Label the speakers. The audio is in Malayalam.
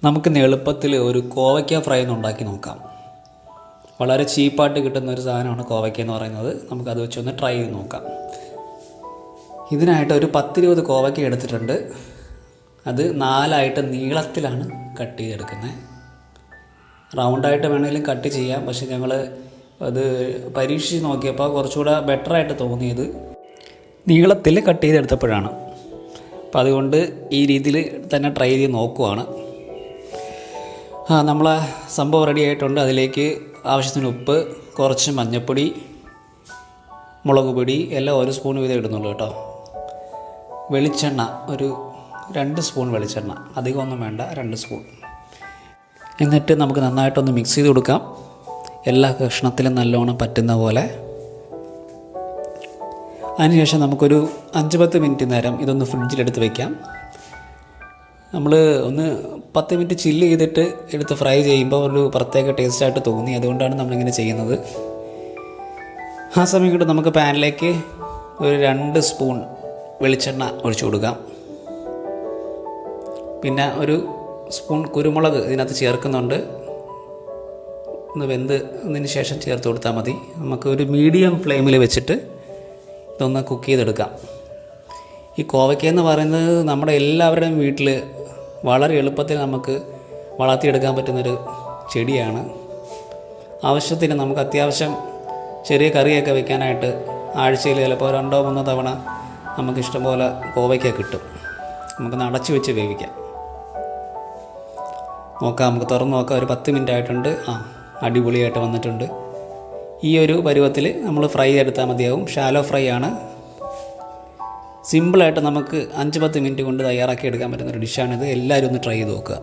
Speaker 1: നമുക്കിന്ന് എളുപ്പത്തിൽ ഒരു കോവയ്ക്ക ഫ്രൈ ഒന്ന് ഉണ്ടാക്കി നോക്കാം. വളരെ ചീപ്പായിട്ട് കിട്ടുന്ന ഒരു സാധനമാണ് കോവയ്ക്ക എന്ന് പറയുന്നത്. നമുക്കത് വെച്ചൊന്ന് ട്രൈ ചെയ്ത് നോക്കാം. ഇതിനായിട്ട് ഒരു 10-20 കോവയ്ക്ക എടുത്തിട്ടുണ്ട്. അത് 4 നീളത്തിലാണ് കട്ട് ചെയ്തെടുക്കുന്നത്. റൗണ്ടായിട്ട് വേണമെങ്കിലും കട്ട് ചെയ്യാം, പക്ഷെ ഞങ്ങൾ അത് പരീക്ഷിച്ച് നോക്കിയപ്പോൾ കുറച്ചുകൂടെ ബെറ്ററായിട്ട് തോന്നിയത് നീളത്തിൽ കട്ട് ചെയ്തെടുത്തപ്പോഴാണ്. അപ്പോൾ അതുകൊണ്ട് ഈ രീതിയിൽ തന്നെ ട്രൈ ചെയ്ത് നോക്കുവാണ്. നമ്മളെ സംഭവം റെഡി ആയിട്ടുണ്ട്. അതിലേക്ക് ആവശ്യത്തിന് ഉപ്പ്, കുറച്ച് മഞ്ഞൾപ്പൊടി, മുളക് പൊടി എല്ലാം 1 സ്പൂൺ വീതം ഇടുന്നുള്ളൂ കേട്ടോ. വെളിച്ചെണ്ണ ഒരു 2 സ്പൂൺ വെളിച്ചെണ്ണ, അധികമൊന്നും വേണ്ട, 2 സ്പൂൺ. എന്നിട്ട് നമുക്ക് നന്നായിട്ടൊന്ന് മിക്സ് ചെയ്ത് കൊടുക്കാം, എല്ലാ കഷ്ണത്തിലും നല്ലോണം പറ്റുന്ന പോലെ. അതിനുശേഷം നമുക്കൊരു 5-10 മിനിറ്റ് നേരം ഇതൊന്ന് ഫ്രിഡ്ജിലെടുത്ത് വയ്ക്കാം. നമ്മൾ ഒന്ന് 10 മിനിറ്റ് ചില്ല് ചെയ്തിട്ട് എടുത്ത് ഫ്രൈ ചെയ്യുമ്പോൾ ഒരു പ്രത്യേക ടേസ്റ്റായിട്ട് തോന്നി. അതുകൊണ്ടാണ് നമ്മളിങ്ങനെ ചെയ്യുന്നത്. ആ സമയം കൊണ്ട് നമുക്ക് പാനിലേക്ക് ഒരു 2 സ്പൂൺ വെളിച്ചെണ്ണ ഒഴിച്ചു കൊടുക്കാം. പിന്നെ ഒരു സ്പൂൺ കുരുമുളക് ഇതിനകത്ത് ചേർക്കുന്നുണ്ട്. ഒന്ന് വെന്തതിന് ശേഷം ചേർത്ത് കൊടുത്താൽ മതി. നമുക്ക് ഒരു മീഡിയം ഫ്ലെയിമിൽ വെച്ചിട്ട് ഇതൊന്ന് കുക്ക് ചെയ്തെടുക്കാം. ഈ കോവയ്ക്ക എന്ന് പറയുന്നത് നമ്മുടെ എല്ലാവരുടെയും വീട്ടിൽ വളരെ എളുപ്പത്തിൽ നമുക്ക് വളർത്തിയെടുക്കാൻ പറ്റുന്നൊരു ചെടിയാണ്. ആവശ്യത്തിന് നമുക്ക് അത്യാവശ്യം ചെറിയ കറിയൊക്കെ വെക്കാനായിട്ട് ആഴ്ചയിൽ ചിലപ്പോൾ 2-3 തവണ നമുക്ക് ഇഷ്ടംപോലെ കോവയ്ക്ക കിട്ടും. നമുക്കൊന്ന് അടച്ചു വെച്ച് വേവിക്കാം. നമുക്ക് തുറന്ന് നോക്കാം. ഒരു 10 മിനിറ്റ് ആയിട്ടുണ്ട്. അടിപൊളിയായിട്ട് വന്നിട്ടുണ്ട്. ഈ ഒരു പരുവത്തിൽ നമ്മൾ ഫ്രൈ എടുത്താൽ മതിയാവും. ഷാലോ ഫ്രൈ ആണ്. സിമ്പിളായിട്ട് നമുക്ക് 5-10 മിനിറ്റ് കൊണ്ട് തയ്യാറാക്കി എടുക്കാൻ പറ്റുന്നൊരു ഡിഷാണിത്. എല്ലാവരും ഒന്ന് ട്രൈ ചെയ്ത് നോക്കുക.